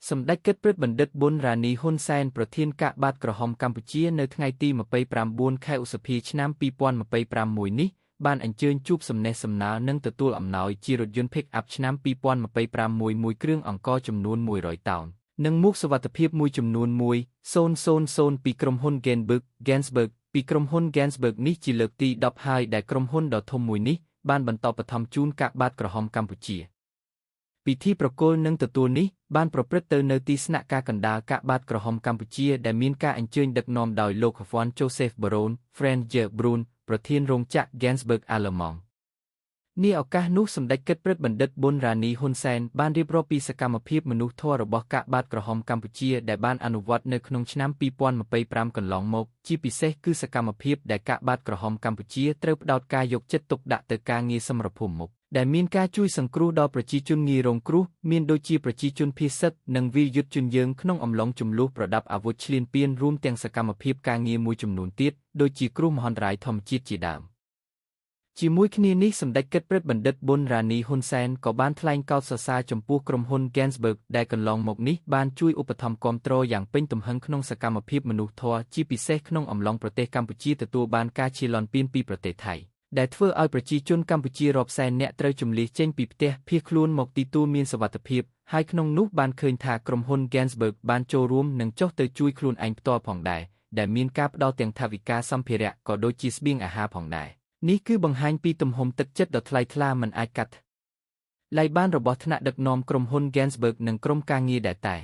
សម្ដេចគិតព្រឹទ្ធបណ្ឌិតប៊ុនរ៉ានីហ៊ុនសែនប្រធានកាកបាទក្រហមកម្ពុជានៅថ្ងៃទី29ខែឧសភាឆ្នាំ2025នេះបានអញ្ជើញជួបសំណេះសំណាលនិងទទួលអំណោយជារថយន្ត Pick-up ឆ្នាំ2025មួយគ្រឿងអង្គរចំនួន100តោននិងមួកសុវត្ថិភាពមួយចំនួន100ពីក្រុមហ៊ុន Gensburg ពីក្រុមហ៊ុន Gensburg នេះជាលើកទី10ហើយដែលក្រុមហ៊ុនដ៏ធំមួយនេះបានបន្តបឋមជូនកាកបាទក្រហមកម្ពុជាពិធីប្រគល់និងទទួលនេះបានប្រព្រឹត្តទៅនៅទីស្នាក់ការកណ្ដាលកាកបាទក្រហមកម្ពុជាដែលមានការអញ្ជើញដឹកនាំដោយលោក Juan Joseph Baron Franger Brun ប្រធានរោងចក្រ Gensburg អាល្លឺម៉ង់នាឱកាសនោះសម្ដេចគិតព្រឹទ្ធបណ្ឌិតប៊ុនរ៉ានីហ៊ុនសែនបានរៀបរាប់ពីសកម្មភាពមនុស្សធម៌របស់កាកបាទក្រហមកម្ពុជាដែលបានអនុវត្តនៅក្នុងឆ្នាំ2025កន្លងមកជាពិសេសគឺសកម្មភាពដែលកាកបាទក្រហមកម្ពុជាត្រូវផ្ដោតការយកចិត្តទុកដាក់ទៅការងារសមរភូមិមុខដែលមានការជួយសង្គ្រោះដល់ប្រជាជនងាយរងគ្រោះមានដូចជាប្រជាជនភៀសសិតនិងវីរយុទ្ធជនយើងក្នុងអំឡុងជម្លោះប្រដាប់អាវុធឈ្លានពានរួមទាំងសកម្មភាពការងារមួយចំនួនទៀតដូចជាគ្រោះមហន្តរាយធម្មជាតិជាដើមជាមួយគ្នានេះសម្ដេចគិតព្រឹទ្ធបណ្ឌិតប៊ុនរ៉ានីហ៊ុនសែនក៏បានថ្លែងកោតសរសើរចំពោះក្រុមហ៊ុន Gensburg ដែលកន្លងមកនេះបានជួយឧបត្ថម្ភគាំទ្រយ៉ាងពេញទំហឹងក្នុងសកម្មភាពមនុស្សធម៌ជាពិសេសក្នុងអំឡុងប្រទេសកម្ពុជាទទួលបានការឈាលន់ពានពីប្រទេសថៃដែលធ្វើឲ្យប្រជាជនកម្ពុជារាប់សែននាក់ត្រូវជម្លៀសចេញពីផ្ទះភៀសខ្លួនមកទីទួលមានសុវត្ថិភាពហើយក្នុងនោះបានឃើញថាក្រុមហ៊ុន Gensburg បានចូលរួមនិងចុះទៅជួយខ្លួនឯងផ្ទាល់ផងដែរដែលមានការផ្ដល់ទាំងថវិកាសម្ភារៈក៏ដូចជាស្បៀងអាហារផងដែរនេះគឺបង្ហាញពីទំហំទឹកចិត្តដ៏ថ្លៃថ្លាមិនអាចកាត់ថ្លៃបានរបស់ថ្នាក់ដឹកនាំក្រុមហ៊ុន Gensburg និងក្រុមការងារដែលតែ